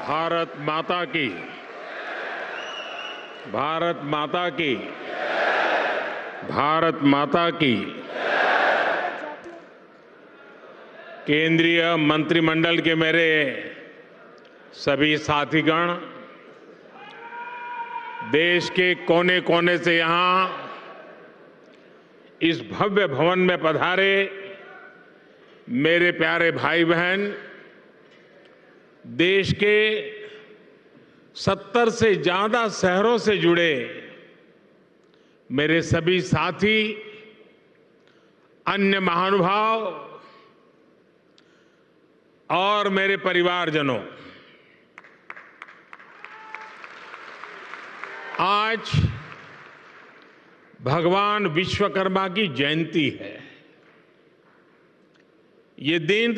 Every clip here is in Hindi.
भारत माता की, भारत माता की, भारत माता की। केंद्रीय मंत्रिमंडल के मेरे सभी साथीगण, देश के कोने कोने से यहां इस भव्य भवन में पधारे मेरे प्यारे भाई बहन, देश के 70 से ज्यादा शहरों से जुड़े मेरे सभी साथी, अन्य महानुभाव और मेरे परिवारजनों, आज भगवान विश्वकर्मा की जयंती है। ये दिन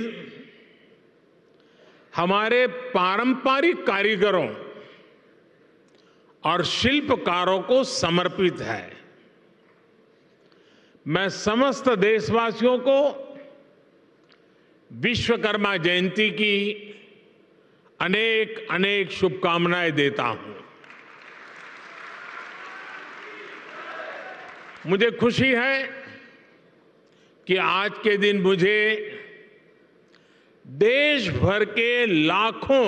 हमारे पारंपरिक कारीगरों और शिल्पकारों को समर्पित है। मैं समस्त देशवासियों को विश्वकर्मा जयंती की अनेक अनेक शुभकामनाएं देता हूं। मुझे खुशी है कि आज के दिन मुझे देश भर के लाखों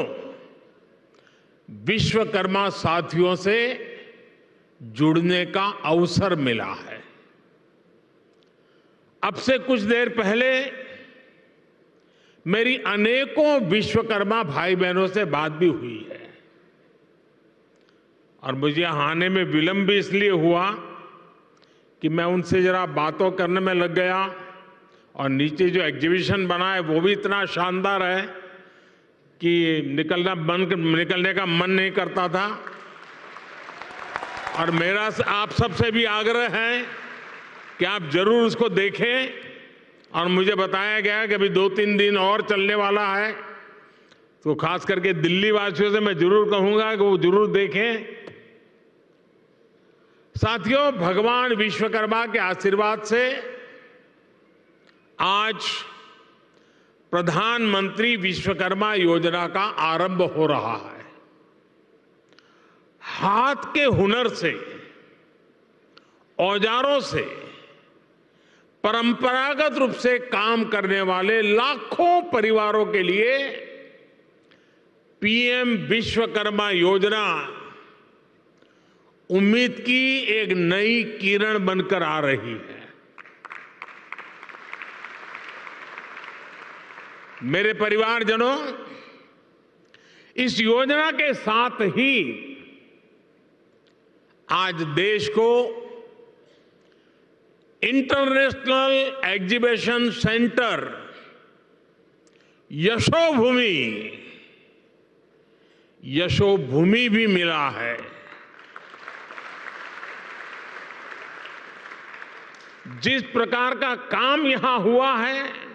विश्वकर्मा साथियों से जुड़ने का अवसर मिला है। अब से कुछ देर पहले मेरी अनेकों विश्वकर्मा भाई बहनों से बात भी हुई है और मुझे आने में विलंब भी इसलिए हुआ कि मैं उनसे जरा बातों करने में लग गया और नीचे जो एग्जीबिशन बना है वो भी इतना शानदार है कि निकलने का मन नहीं करता था। और मेरा आप सबसे भी आग्रह है कि आप जरूर उसको देखें, और मुझे बताया गया कि अभी 2-3 दिन और चलने वाला है, तो खास करके दिल्ली वासियों से मैं जरूर कहूंगा कि वो जरूर देखें। साथियों, भगवान विश्वकर्मा के आशीर्वाद से आज प्रधानमंत्री विश्वकर्मा योजना का आरंभ हो रहा है। हाथ के हुनर से, औजारों से परंपरागत रूप से काम करने वाले लाखों परिवारों के लिए पीएम विश्वकर्मा योजना उम्मीद की एक नई किरण बनकर आ रही है। मेरे परिवारजनों, इस योजना के साथ ही आज देश को इंटरनेशनल एग्जीबिशन सेंटर यशोभूमि भी मिला है। जिस प्रकार का काम यहां हुआ है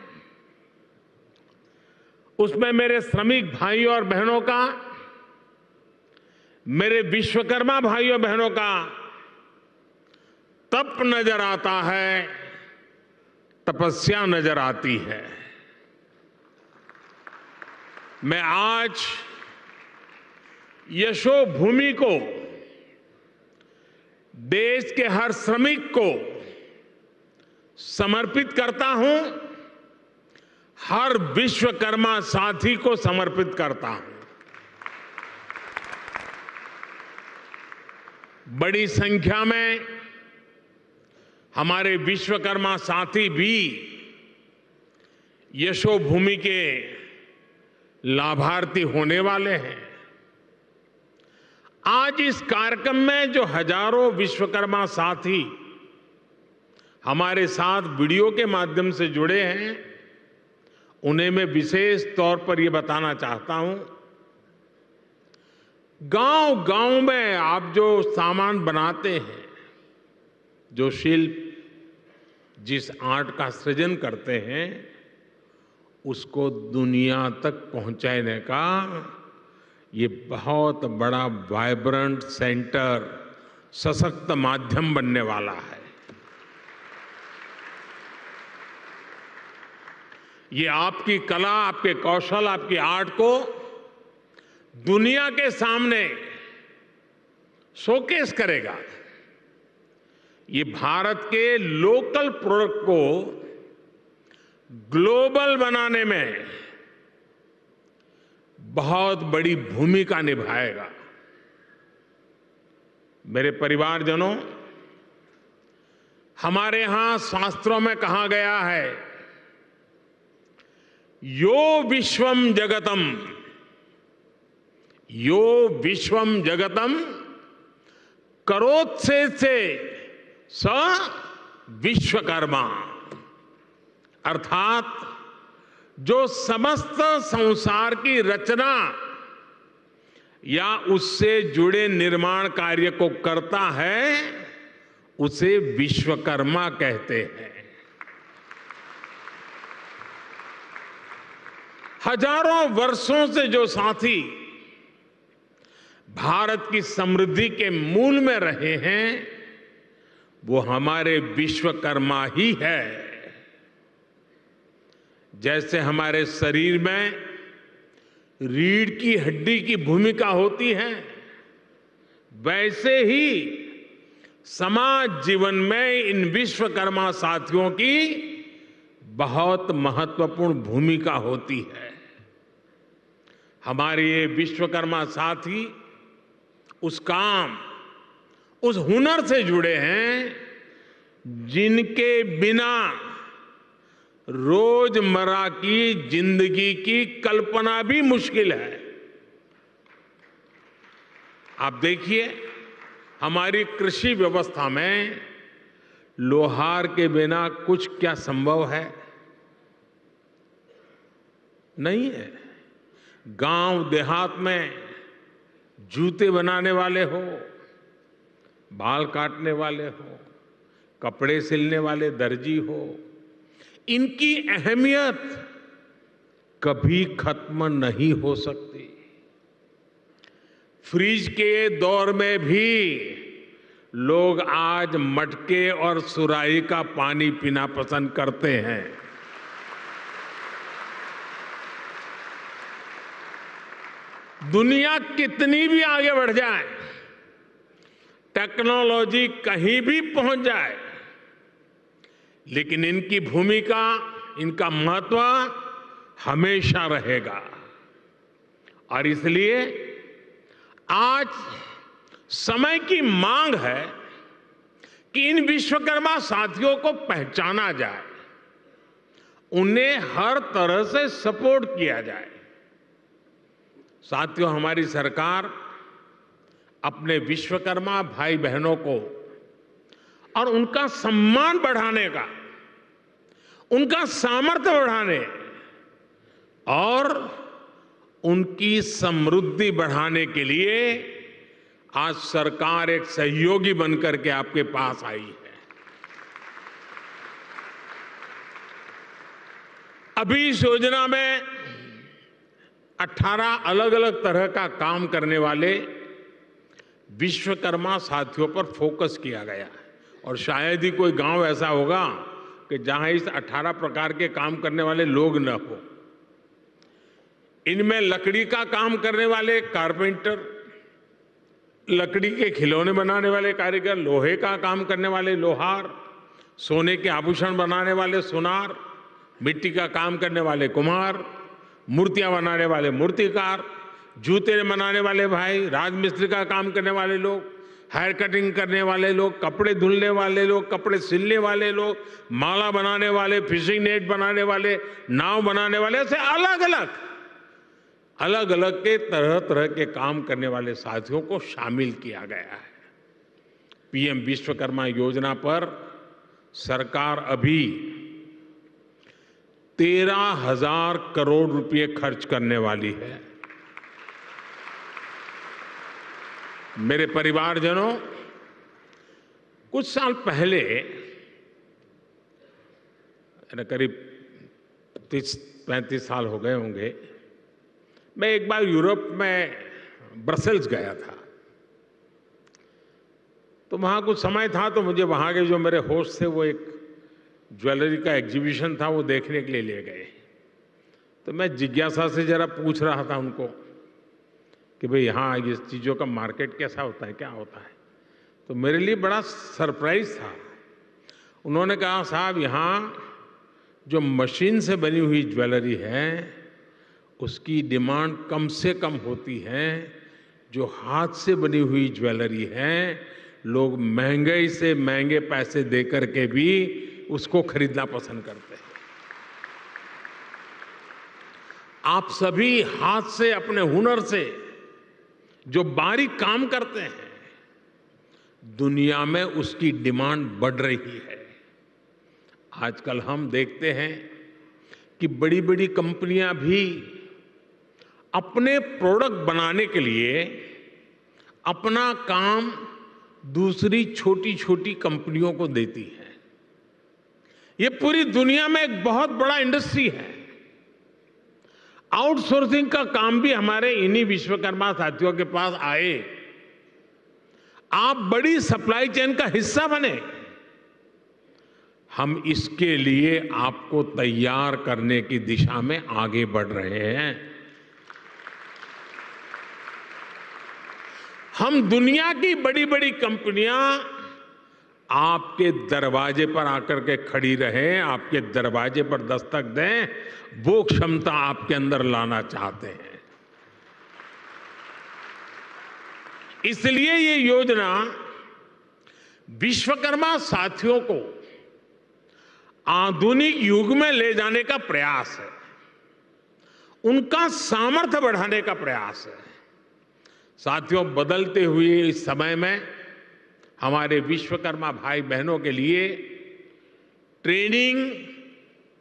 उसमें मेरे श्रमिक भाइयों और बहनों का, मेरे विश्वकर्मा भाइयों बहनों का तप नजर आता है, तपस्या नजर आती है। मैं आज यशोभूमि को, देश के हर श्रमिक को समर्पित करता हूं, हर विश्वकर्मा साथी को समर्पित करता हूं। बड़ी संख्या में हमारे विश्वकर्मा साथी भी यशोभूमि के लाभार्थी होने वाले हैं। आज इस कार्यक्रम में जो हजारों विश्वकर्मा साथी हमारे साथ वीडियो के माध्यम से जुड़े हैं, उन्हें मैं विशेष तौर पर यह बताना चाहता हूं, गांव-गांव में आप जो सामान बनाते हैं, जो शिल्प, जिस आर्ट का सृजन करते हैं, उसको दुनिया तक पहुंचाने का ये बहुत बड़ा वाइब्रेंट सेंटर, सशक्त माध्यम बनने वाला है। ये आपकी कला, आपके कौशल, आपकी आर्ट को दुनिया के सामने शोकेस करेगा। ये भारत के लोकल प्रोडक्ट को ग्लोबल बनाने में बहुत बड़ी भूमिका निभाएगा। मेरे परिवारजनों, हमारे यहां शास्त्रों में कहा गया है, यो विश्वम जगतम, यो विश्वम जगतम करोत्से से स विश्वकर्मा। अर्थात जो समस्त संसार की रचना या उससे जुड़े निर्माण कार्य को करता है, उसे विश्वकर्मा कहते हैं। हजारों वर्षों से जो साथी भारत की समृद्धि के मूल में रहे हैं, वो हमारे विश्वकर्मा ही है। जैसे हमारे शरीर में रीढ़ की हड्डी की भूमिका होती है, वैसे ही समाज जीवन में इन विश्वकर्मा साथियों की बहुत महत्वपूर्ण भूमिका होती है। हमारे ये विश्वकर्मा साथी उस काम, उस हुनर से जुड़े हैं जिनके बिना रोजमर्रा की जिंदगी की कल्पना भी मुश्किल है। आप देखिए, हमारी कृषि व्यवस्था में लोहार के बिना कुछ क्या संभव है? नहीं है। गांव देहात में जूते बनाने वाले हो, बाल काटने वाले हो, कपड़े सिलने वाले दर्जी हो, इनकी अहमियत कभी खत्म नहीं हो सकती। फ्रिज के दौर में भी लोग आज मटके और सुराही का पानी पीना पसंद करते हैं। दुनिया कितनी भी आगे बढ़ जाए, टेक्नोलॉजी कहीं भी पहुंच जाए, लेकिन इनकी भूमिका, इनका महत्व हमेशा रहेगा। और इसलिए आज समय की मांग है कि इन विश्वकर्मा साथियों को पहचाना जाए, उन्हें हर तरह से सपोर्ट किया जाए। साथियों, हमारी सरकार अपने विश्वकर्मा भाई बहनों को और उनका सम्मान बढ़ाने का, उनका सामर्थ्य बढ़ाने और उनकी समृद्धि बढ़ाने के लिए आज सरकार एक सहयोगी बनकर के आपके पास आई है। अभी इस योजना में 18 अलग अलग तरह का काम करने वाले विश्वकर्मा साथियों पर फोकस किया गया है। और शायद ही कोई गांव ऐसा होगा कि जहां इस 18 प्रकार के काम करने वाले लोग न हो। इनमें लकड़ी का काम करने वाले कारपेंटर, लकड़ी के खिलौने बनाने वाले कारीगर, लोहे का काम करने वाले लोहार, सोने के आभूषण बनाने वाले सुनार, मिट्टी का काम करने वाले कुम्हार, मूर्तियां बनाने वाले मूर्तिकार, जूते बनाने वाले भाई, राजमिस्त्री का काम करने वाले लोग, हेयर कटिंग करने वाले लोग, कपड़े धुलने वाले लोग, कपड़े सिलने वाले लोग, माला बनाने वाले, फिशिंग नेट बनाने वाले, नाव बनाने वाले, ऐसे अलग अलग के तरह तरह के काम करने वाले साथियों को शामिल किया गया है। पीएम विश्वकर्मा योजना पर सरकार अभी 13,000 करोड़ रुपए खर्च करने वाली है। मेरे परिवारजनों, कुछ साल पहले, करीब 30-35 साल हो गए होंगे, मैं एक बार यूरोप में ब्रसेल्स गया था। तो वहाँ कुछ समय था, तो मुझे वहाँ के जो मेरे होस्ट थे वो एक ज्वेलरी का एग्जीबिशन था, वो देखने के लिए ले गए। तो मैं जिज्ञासा से जरा पूछ रहा था उनको कि भाई यहाँ ये चीज़ों का मार्केट कैसा होता है, क्या होता है। तो मेरे लिए बड़ा सरप्राइज था। उन्होंने कहा साहब यहाँ जो मशीन से बनी हुई ज्वेलरी है उसकी डिमांड कम से कम होती है, जो हाथ से बनी हुई ज्वेलरी है लोग महंगे से महंगे पैसे दे करके भी उसको खरीदना पसंद करते हैं। आप सभी हाथ से अपने हुनर से जो बारीक काम करते हैं, दुनिया में उसकी डिमांड बढ़ रही है। आजकल हम देखते हैं कि बड़ी बड़ी कंपनियां भी अपने प्रोडक्ट बनाने के लिए अपना काम दूसरी छोटी छोटी कंपनियों को देती है। ये पूरी दुनिया में एक बहुत बड़ा इंडस्ट्री है। आउटसोर्सिंग का काम भी हमारे इन्हीं विश्वकर्मा साथियों के पास आए। आप बड़ी सप्लाई चेन का हिस्सा बने। हम इसके लिए आपको तैयार करने की दिशा में आगे बढ़ रहे हैं। हम दुनिया की बड़ी बड़ी कंपनियां आपके दरवाजे पर आकर के खड़ी रहें, आपके दरवाजे पर दस्तक दें, वो क्षमता आपके अंदर लाना चाहते हैं। इसलिए ये योजना विश्वकर्मा साथियों को आधुनिक युग में ले जाने का प्रयास है, उनका सामर्थ्य बढ़ाने का प्रयास है। साथियों, बदलते हुए इस समय में हमारे विश्वकर्मा भाई बहनों के लिए ट्रेनिंग,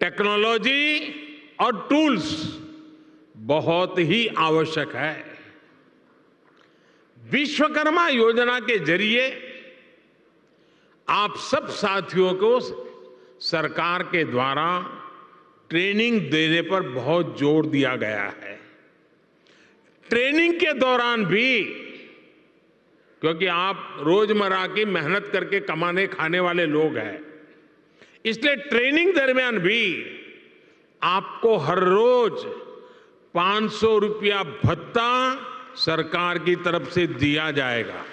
टेक्नोलॉजी और टूल्स बहुत ही आवश्यक है। विश्वकर्मा योजना के जरिए आप सब साथियों को सरकार के द्वारा ट्रेनिंग देने पर बहुत जोर दिया गया है। ट्रेनिंग के दौरान भी, क्योंकि आप रोजमर्रा की मेहनत करके कमाने खाने वाले लोग हैं, इसलिए ट्रेनिंग दरमियान भी आपको हर रोज 500 रुपया भत्ता सरकार की तरफ से दिया जाएगा।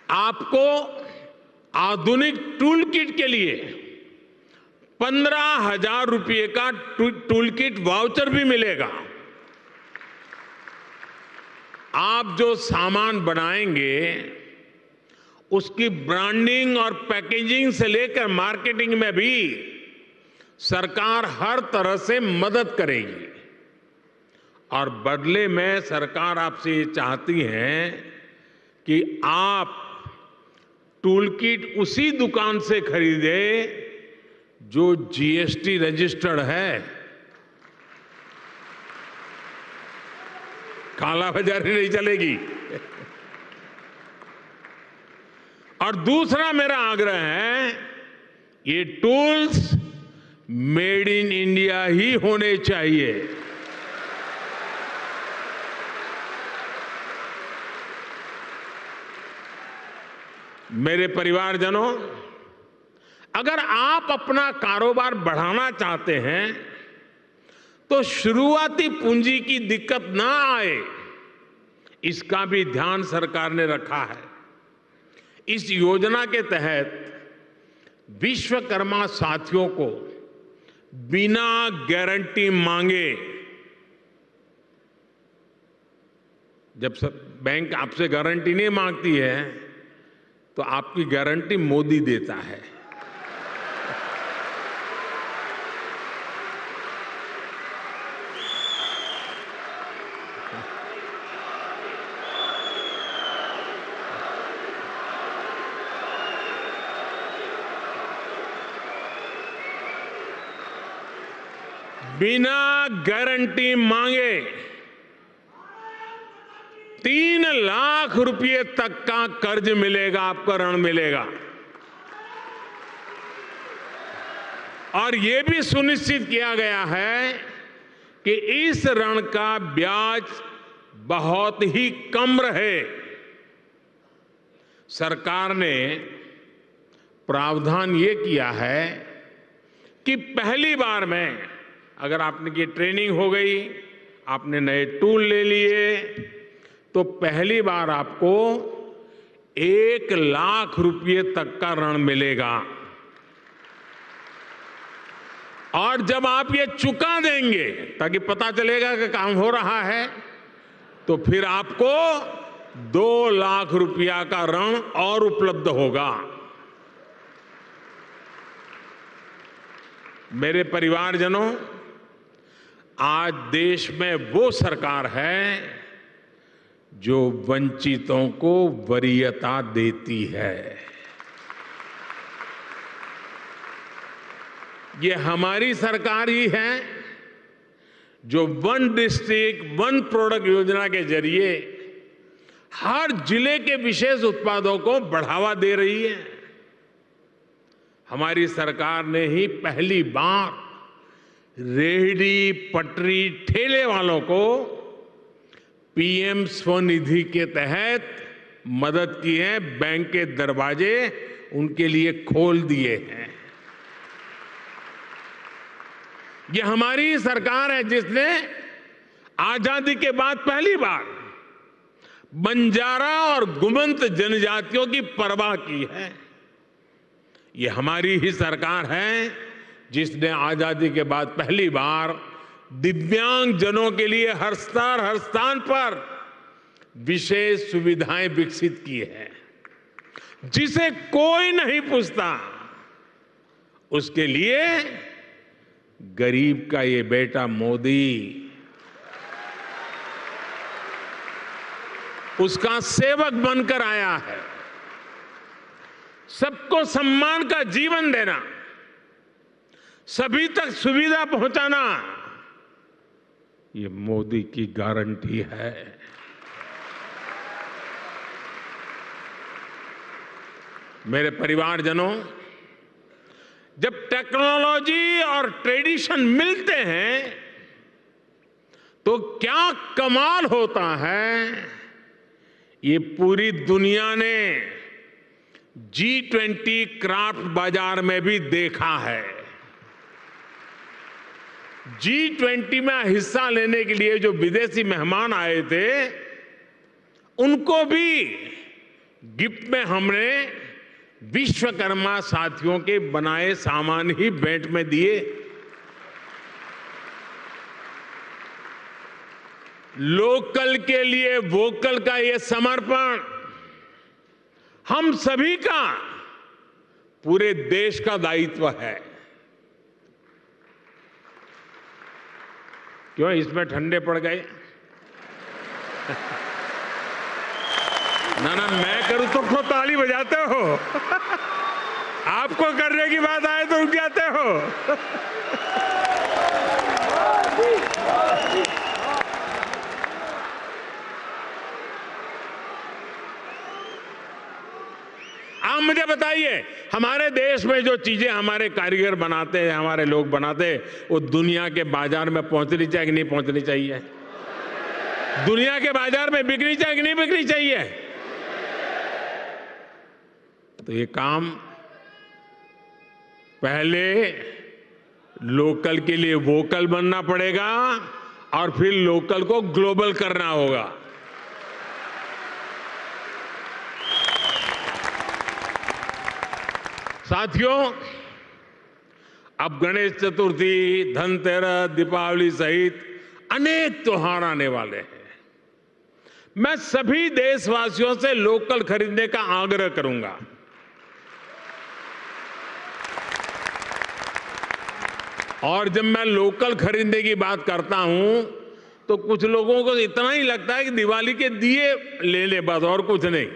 आपको आधुनिक टूल किट के लिए 15,000 रुपये का टूल किट वाउचर भी मिलेगा। आप जो सामान बनाएंगे उसकी ब्रांडिंग और पैकेजिंग से लेकर मार्केटिंग में भी सरकार हर तरह से मदद करेगी। और बदले में सरकार आपसे ये चाहती है कि आप टूल किट उसी दुकान से खरीदे जो जीएसटी रजिस्टर्ड है। कालाबाजारी नहीं चलेगी। और दूसरा मेरा आग्रह है, ये टूल्स मेड इन इंडिया ही होने चाहिए। मेरे परिवारजनों, अगर आप अपना कारोबार बढ़ाना चाहते हैं तो शुरुआती पूंजी की दिक्कत ना आए, इसका भी ध्यान सरकार ने रखा है। इस योजना के तहत विश्वकर्मा साथियों को बिना गारंटी मांगे, जब बैंक आपसे गारंटी नहीं मांगती है तो आपकी गारंटी मोदी देता है। बिना गारंटी मांगे 3 लाख रुपए तक का कर्ज मिलेगा, आपको ऋण मिलेगा। और यह भी सुनिश्चित किया गया है कि इस ऋण का ब्याज बहुत ही कम रहे। सरकार ने प्रावधान ये किया है कि पहली बार में अगर आपने की ट्रेनिंग हो गई, आपने नए टूल ले लिए, तो पहली बार आपको 1 लाख रुपए तक का ऋण मिलेगा। और जब आप ये चुका देंगे, ताकि पता चलेगा कि काम हो रहा है, तो फिर आपको 2 लाख रुपया का ऋण और उपलब्ध होगा। मेरे परिवारजनों, आज देश में वो सरकार है जो वंचितों को वरीयता देती है। ये हमारी सरकार ही है जो वन डिस्ट्रिक्ट वन प्रोडक्ट योजना के जरिए हर जिले के विशेष उत्पादों को बढ़ावा दे रही है। हमारी सरकार ने ही पहली बार रेहड़ी, पटरी, ठेले वालों को पीएम स्वनिधि के तहत मदद की है। बैंक के दरवाजे उनके लिए खोल दिए हैं। ये हमारी सरकार है जिसने आजादी के बाद पहली बार बंजारा और गुमंत जनजातियों की परवाह की है। ये हमारी ही सरकार है जिसने आजादी के बाद पहली बार दिव्यांग जनों के लिए हर स्थान पर विशेष सुविधाएं विकसित की है। जिसे कोई नहीं पूछता, उसके लिए गरीब का ये बेटा मोदी उसका सेवक बनकर आया है। सबको सम्मान का जीवन देना, सभी तक सुविधा पहुंचाना, ये मोदी की गारंटी है। मेरे परिवारजनों, जब टेक्नोलॉजी और ट्रेडिशन मिलते हैं तो क्या कमाल होता है, ये पूरी दुनिया ने G20 क्राफ्ट बाजार में भी देखा है। G20 में हिस्सा लेने के लिए जो विदेशी मेहमान आए थे, उनको भी गिफ्ट में हमने विश्वकर्मा साथियों के बनाए सामान ही भेंट में दिए। लोकल के लिए वोकल का ये समर्पण हम सभी का, पूरे देश का दायित्व है। क्यों इसमें ठंडे पड़ गए? ना ना, मैं करूं तो ताली बजाते हो, आपको करने की बात आए तो रुक जाते हो। आप मुझे बताइए, हमारे देश में जो चीजें हमारे कारीगर बनाते हैं, हमारे लोग बनाते हैं, वो दुनिया के बाजार में पहुंचनी चाहिए कि नहीं पहुंचनी चाहिए? दुनिया के बाजार में बिकनी चाहिए कि नहीं बिकनी चाहिए? तो ये काम पहले लोकल के लिए वोकल बनना पड़ेगा और फिर लोकल को ग्लोबल करना होगा। साथियों, अब गणेश चतुर्थी, धनतेरस, दीपावली सहित अनेक त्योहार आने वाले हैं। मैं सभी देशवासियों से लोकल खरीदने का आग्रह करूंगा। और जब मैं लोकल खरीदने की बात करता हूं तो कुछ लोगों को इतना ही लगता है कि दिवाली के दिए ले ले बस, और कुछ नहीं।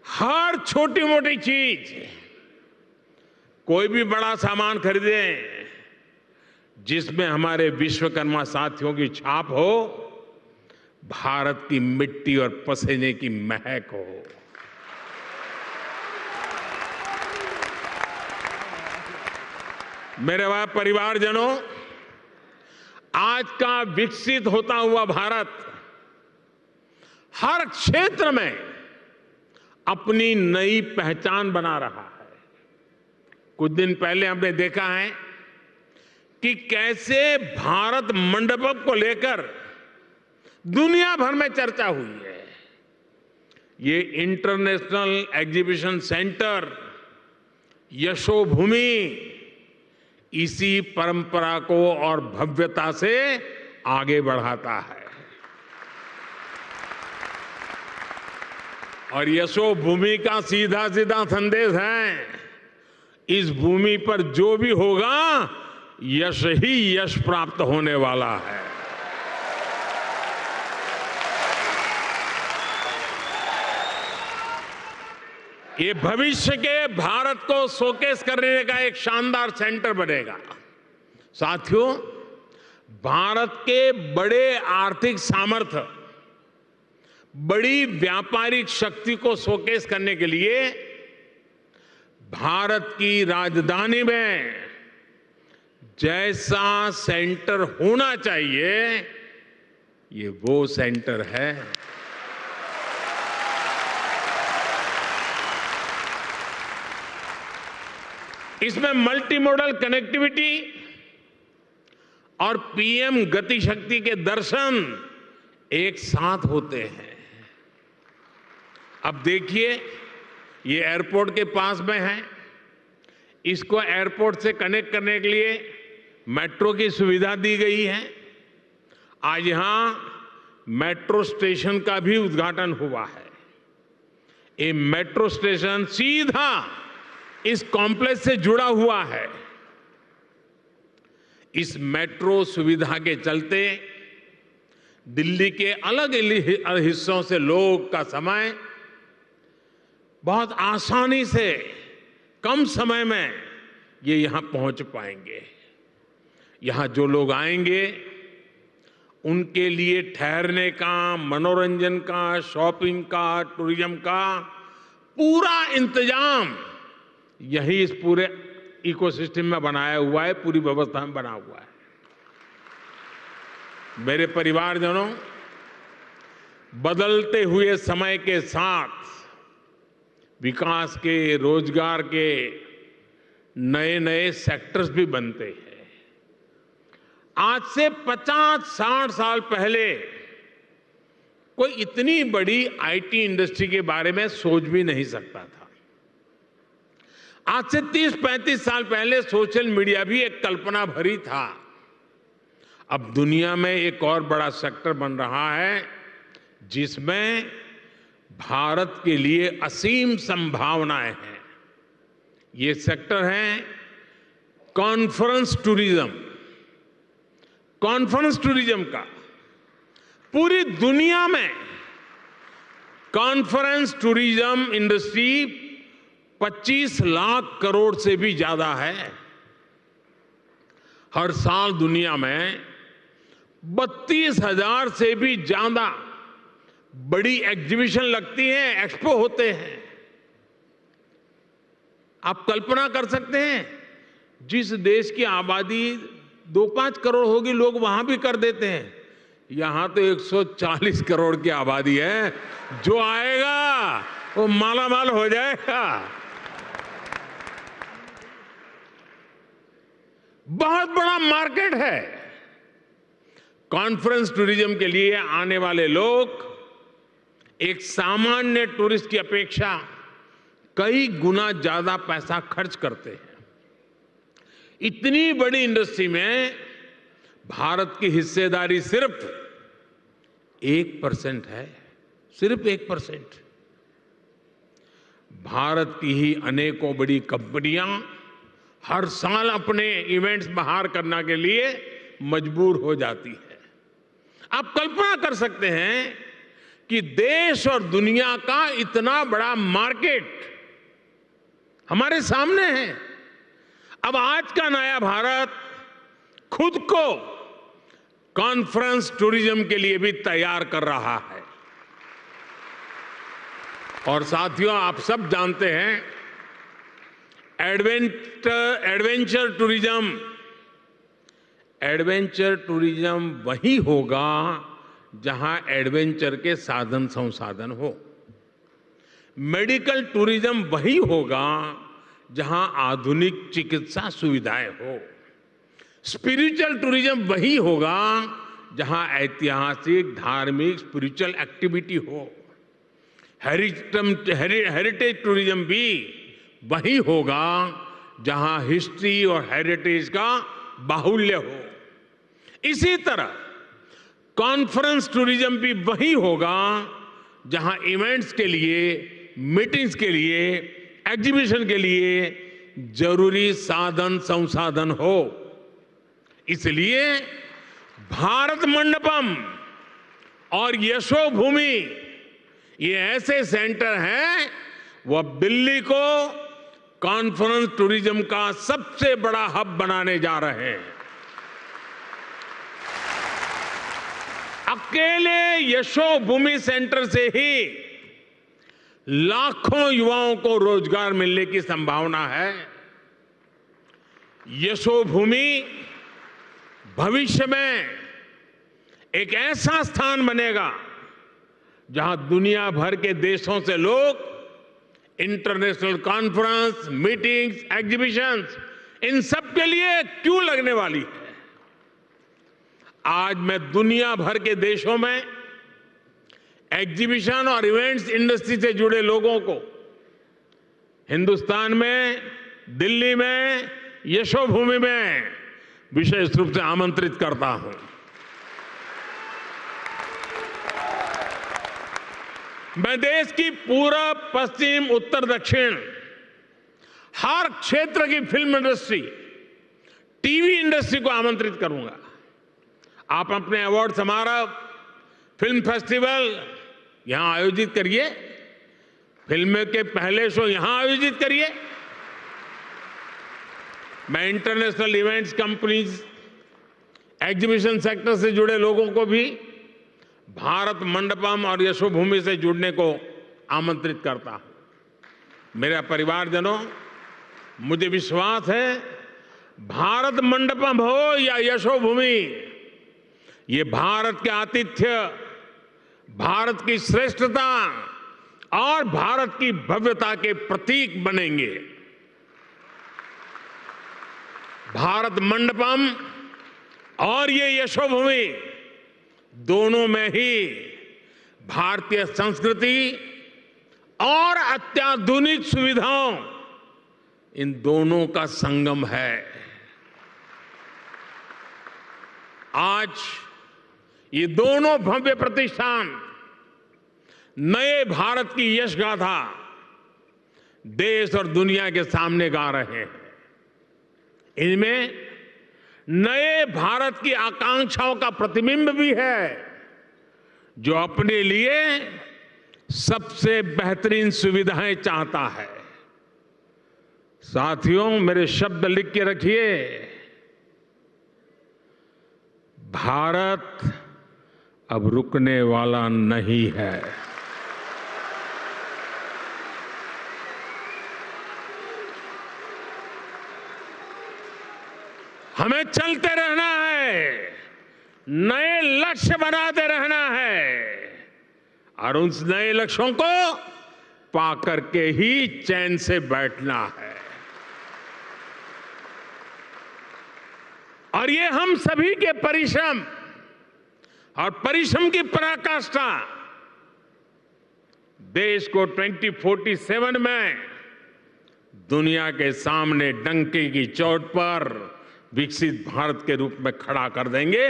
हर छोटी मोटी चीज, कोई भी बड़ा सामान खरीदें जिसमें हमारे विश्वकर्मा साथियों की छाप हो, भारत की मिट्टी और पसीने की महक हो। मेरे परिवारजनों, आज का विकसित होता हुआ भारत हर क्षेत्र में अपनी नई पहचान बना रहा है। कुछ दिन पहले हमने देखा है कि कैसे भारत मंडपम को लेकर दुनिया भर में चर्चा हुई है। ये इंटरनेशनल एग्जीबिशन सेंटर यशोभूमि इसी परंपरा को और भव्यता से आगे बढ़ाता है। और यशोभूमि का सीधा सीधा संदेश है, इस भूमि पर जो भी होगा यश ही यश प्राप्त होने वाला है। ये भविष्य के भारत को शोकेस करने का एक शानदार सेंटर बनेगा। साथियों, भारत के बड़े आर्थिक सामर्थ्य, बड़ी व्यापारिक शक्ति को शोकेस करने के लिए भारत की राजधानी में जैसा सेंटर होना चाहिए, ये वो सेंटर है। इसमें मल्टी मॉडल कनेक्टिविटी और पीएम गति शक्ति के दर्शन एक साथ होते हैं। अब देखिए, ये एयरपोर्ट के पास में है, इसको एयरपोर्ट से कनेक्ट करने के लिए मेट्रो की सुविधा दी गई है। आज यहां मेट्रो स्टेशन का भी उद्घाटन हुआ है। ये मेट्रो स्टेशन सीधा इस कॉम्प्लेक्स से जुड़ा हुआ है। इस मेट्रो सुविधा के चलते दिल्ली के अलग अलग हिस्सों से लोग का समय बहुत आसानी से कम समय में ये यहां पहुंच पाएंगे। यहां जो लोग आएंगे उनके लिए ठहरने का, मनोरंजन का, शॉपिंग का, टूरिज्म का पूरा इंतजाम यही इस पूरे इकोसिस्टम में बनाया हुआ है, पूरी व्यवस्था में बना हुआ है। मेरे परिवारजनों, बदलते हुए समय के साथ विकास के, रोजगार के नए नए सेक्टर्स भी बनते हैं। आज से 50-60 साल पहले कोई इतनी बड़ी आईटी इंडस्ट्री के बारे में सोच भी नहीं सकता था। आज से 30-35 साल पहले सोशल मीडिया भी एक कल्पना भरी था। अब दुनिया में एक और बड़ा सेक्टर बन रहा है जिसमें भारत के लिए असीम संभावनाएं हैं। ये सेक्टर है कॉन्फ्रेंस टूरिज्म। कॉन्फ्रेंस टूरिज्म का पूरी दुनिया में conference tourism industry 25 lakh crore से भी ज्यादा है। हर साल दुनिया में 32,000 से भी ज्यादा बड़ी एग्जीबिशन लगती हैं, एक्सपो होते हैं। आप कल्पना कर सकते हैं, जिस देश की आबादी 2-5 करोड़ होगी, लोग वहां भी कर देते हैं। यहां तो 140 करोड़ की आबादी है। जो आएगा वो मालामाल हो जाएगा। बहुत बड़ा मार्केट है। कॉन्फ्रेंस टूरिज्म के लिए आने वाले लोग एक सामान्य टूरिस्ट की अपेक्षा कई गुना ज्यादा पैसा खर्च करते हैं। इतनी बड़ी इंडस्ट्री में भारत की हिस्सेदारी सिर्फ 1% है, सिर्फ 1%। भारत की ही अनेकों बड़ी कंपनियां हर साल अपने इवेंट्स बाहर करने के लिए मजबूर हो जाती है। आप कल्पना कर सकते हैं कि देश और दुनिया का इतना बड़ा मार्केट हमारे सामने है। अब आज का नया भारत खुद को कॉन्फ्रेंस टूरिज्म के लिए भी तैयार कर रहा है। और साथियों, आप सब जानते हैं, एडवेंचर टूरिज्म वही होगा जहां एडवेंचर के साधन संसाधन हो। मेडिकल टूरिज्म वही होगा जहां आधुनिक चिकित्सा सुविधाएं हो। स्पिरिचुअल टूरिज्म वही होगा जहां ऐतिहासिक, धार्मिक, स्पिरिचुअल एक्टिविटी हो। हेरिटेज टूरिज्म भी वही होगा जहां हिस्ट्री और हेरिटेज का बाहुल्य हो। इसी तरह कॉन्फ्रेंस टूरिज्म भी वही होगा जहां इवेंट्स के लिए, मीटिंग्स के लिए, एग्जीबिशन के लिए जरूरी साधन संसाधन हो। इसलिए भारत मंडपम और यशोभूमि ये ऐसे सेंटर हैं, वो दिल्ली को कॉन्फ्रेंस टूरिज्म का सबसे बड़ा हब बनाने जा रहे हैं। अकेले यशोभूमि सेंटर से ही लाखों युवाओं को रोजगार मिलने की संभावना है। यशोभूमि भविष्य में एक ऐसा स्थान बनेगा जहां दुनिया भर के देशों से लोग इंटरनेशनल कॉन्फ्रेंस, मीटिंग्स, एग्जीबिशंस, इन सब के लिए क्यों लगने वाली है। आज मैं दुनिया भर के देशों में एग्जीबिशन और इवेंट्स इंडस्ट्री से जुड़े लोगों को हिंदुस्तान में, दिल्ली में, यशोभूमि में विशेष रूप से आमंत्रित करता हूं। मैं देश की पूरब, पश्चिम, उत्तर, दक्षिण हर क्षेत्र की फिल्म इंडस्ट्री, टीवी इंडस्ट्री को आमंत्रित करूंगा। आप अपने अवार्ड समारोह, फिल्म फेस्टिवल यहां आयोजित करिए, फिल्म के पहले शो यहां आयोजित करिए। मैं international events companies, exhibition sector से जुड़े लोगों को भी भारत मंडपम और यशोभूमि से जुड़ने को आमंत्रित करता हूं। मेरे परिवारजनों, मुझे विश्वास है भारत मंडपम हो या यशोभूमि, ये भारत के आतिथ्य, भारत की श्रेष्ठता और भारत की भव्यता के प्रतीक बनेंगे। भारत मंडपम और ये यशोभूमि दोनों में ही भारतीय संस्कृति और अत्याधुनिक सुविधाओं, इन दोनों का संगम है। आज ये दोनों भव्य प्रतिष्ठान नए भारत की यश गाथा देश और दुनिया के सामने गा रहे हैं। इनमें नए भारत की आकांक्षाओं का प्रतिबिंब भी है, जो अपने लिए सबसे बेहतरीन सुविधाएं चाहता है। साथियों, मेरे शब्द लिख के रखिए। भारत अब रुकने वाला नहीं है। हमें चलते रहना है, नए लक्ष्य बनाते रहना है और उन नए लक्ष्यों को पाकर के ही चैन से बैठना है। और ये हम सभी के परिश्रम और परिश्रम की पराकाष्ठा देश को 2047 में दुनिया के सामने डंके की चोट पर विकसित भारत के रूप में खड़ा कर देंगे।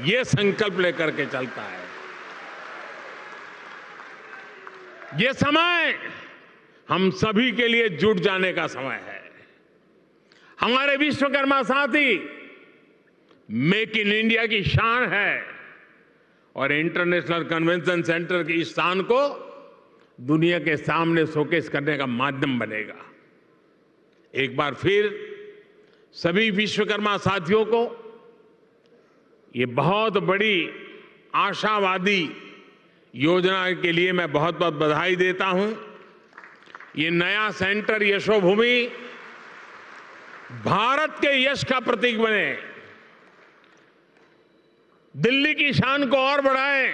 ये संकल्प लेकर के चलता है। ये समय हम सभी के लिए जुट जाने का समय है। हमारे विश्वकर्मा साथी मेक इन इंडिया की शान है और इंटरनेशनल कन्वेंशन सेंटर की इस शान को दुनिया के सामने शोकेस करने का माध्यम बनेगा। एक बार फिर सभी विश्वकर्मा साथियों को ये बहुत बड़ी आशावादी योजना के लिए मैं बहुत बहुत बधाई देता हूं। ये नया सेंटर यशोभूमि भारत के यश का प्रतीक बने, दिल्ली की शान को और बढ़ाए।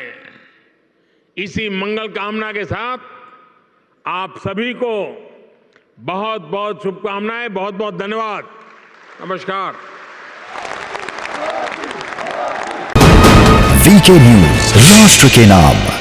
इसी मंगल कामना के साथ आप सभी को बहुत बहुत शुभकामनाएं, बहुत बहुत धन्यवाद। नमस्कार। वीके न्यूज, राष्ट्र के नाम।